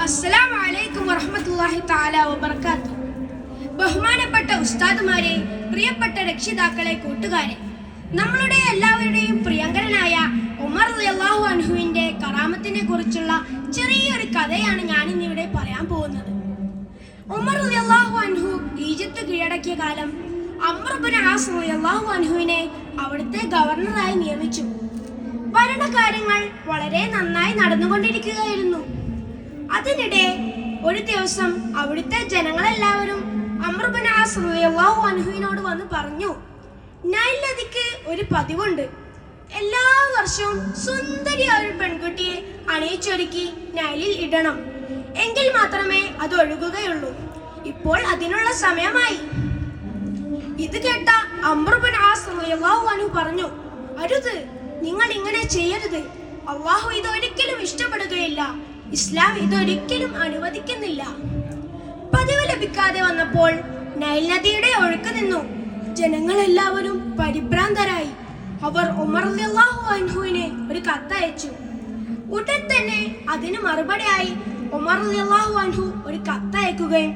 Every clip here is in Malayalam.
അസ്സലാമു അലൈക്കും വറഹ്മത്തുള്ളാഹി തആല വബറകാതുഹു. ബഹുമാനപ്പെട്ട ഉസ്താദുമാരെ, പ്രിയപ്പെട്ട രക്ഷിതാക്കളെ, കൂട്ടുകാരെ, നമ്മളുടെ എല്ലാവരുടെയും പ്രിയങ്കരനായ ഉമർ റളിയല്ലാഹു അൻഹുവിന്റെ കറാമത്തിനെ കുറിച്ചുള്ള ചെറിയൊരു കഥയാണ് ഞാൻ ഇന്നിവിടെ പറയാൻ പോകുന്നത്. ഉമർ റളിയല്ലാഹു അൻഹു ഈജിപ്ത് കീഴടക്കിയ കാലം അംർ ഇബ്നു ആസ് റളിയല്ലാഹു അൻഹുവിനെ അവിടുത്തെ ഗവർണറായി നിയമിച്ചു. ഭരണകാര്യങ്ങൾ വളരെ നന്നായി നടന്നുകൊണ്ടിരിക്കുകയായിരുന്നു. അതിനിടെ ഒരു ദിവസം അവിടുത്തെ ജനങ്ങളെല്ലാവരും അംർ ഇബ്നു ആസ് റളിയല്ലാഹു അൻഹുവിനോട് വന്ന് പറഞ്ഞു, നൈൽ നദിക്ക് ഒരു പതിവുണ്ട്. എല്ലാ വർഷവും സുന്ദരിയായ ഒരു പെൺകുട്ടിയെ അണിയിച്ചൊരുക്കി നൈലിൽ ഇടണം, എങ്കിൽ മാത്രമേ അത് ഒഴുകുകയുള്ളൂ. ഇപ്പോൾ അതിനുള്ള സമയമായി. ഇത് കേട്ട അംർ ഇബ്നു ആസ് റളിയല്ലാഹു അൻഹു പറഞ്ഞു, അരുത്, നിങ്ങൾ ഇങ്ങനെ ചെയ്യരുത്. അല്ലാഹു ഇതൊരിക്കലും ഇഷ്ടപ്പെടുകയില്ല. ഇസ്ലാം ഇതൊരിക്കലും അനുവദിക്കുന്നില്ല. പതിവ് ലഭിക്കാതെ വന്നപ്പോൾ നൈൽ നദിയുടെ ഒഴുക്ക് നിന്നു. ജനങ്ങളെല്ലാവരും പരിഭ്രാന്തരായി. അവർ ഉമർ റളിയല്ലാഹു അൻഹുവിന് ഒരു കത്തയച്ചു. ഉടൻ തന്നെ അതിന് മറുപടിയായി ഉമർ റളിയല്ലാഹു അൻഹു ഒരു കത്തയക്കുകയും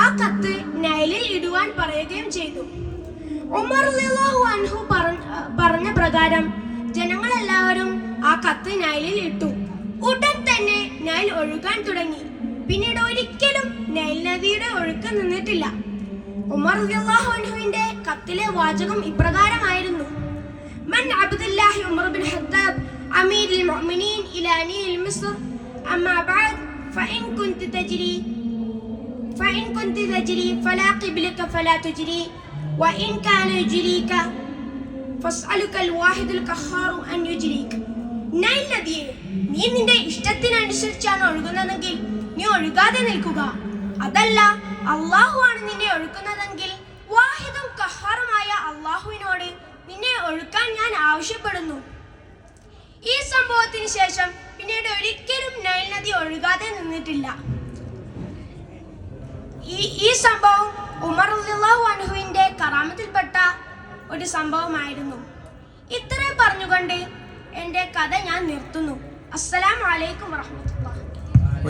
ആ കത്ത് നൈലിൽ ഇടുവാൻ പറയുകയും ചെയ്തു. ഉമർ റളിയല്ലാഹു അൻഹു പറഞ്ഞ പ്രകാരം ജനങ്ങളെല്ലാവരും ആ കത്ത് നൈലിൽ ഇട്ടു. ഉടൻ തന്നെ നൈൽ ഒഴുകാൻ തുടങ്ങി. പിന്നീട് ഒരിക്കലും നൈൽ നദിയുടെ ഒഴുക്ക് നിന്നിട്ടില്ല. ഉമർ റളിയല്ലാഹു അൻഹുവിന്റെ കത്തിലെ വാചകം ഇപ്രകാരമായിരുന്നു: മൻ അബ്ദുല്ലാഹി ഉമർ ബിൻ ഖത്താബ് അമീറുൽ മുഅ്മിനീൻ ഇലാ നീൽ മിസ്ർ അമ്മാ ബഅദ് ഫഇൻ കുൻത തജ്രി ഫലാ ഖിബ്ലക ഫലാ തുജ്രി വഇൻ കാന യുജ്രീക ഫസ്അലുകൽ വാഹിദുൽ ഖഹാറു അൻ യുജ്രീക. നൈൽ നദിയെ, നീ നിന്റെ ഇഷ്ടത്തിനനുസരിച്ചാണ് ഒഴുകുന്നതെങ്കിൽ നീ ഒഴുകാതെ നിൽക്കുക. അതല്ല, അള്ളാഹു ആണ് നിന്നെ ഒഴുക്കുന്നതെങ്കിൽ വാഹിദും ഖഹാറുമായ അള്ളാഹുവിനോട് നിന്നെ ഒഴുക്കാൻ ഞാൻ ആവശ്യപ്പെടുന്നു. ഈ സംഭവത്തിന് ശേഷം പിന്നീട് ഒരിക്കലും നൈൽ നദി ഒഴുകാതെ നിന്നിട്ടില്ല. ഈ സംഭവം ഉമർ റളിയല്ലാഹു അൻഹുവിന്റെ കറാമത്തിൽപ്പെട്ട ഒരു സംഭവമായിരുന്നു. ഇത്രയും പറഞ്ഞുകൊണ്ട് എൻ്റെ കഥ ഞാൻ നിർത്തുന്നു. അസ്സലാമു അലൈക്കും വറഹ്മത്തുള്ളാഹി.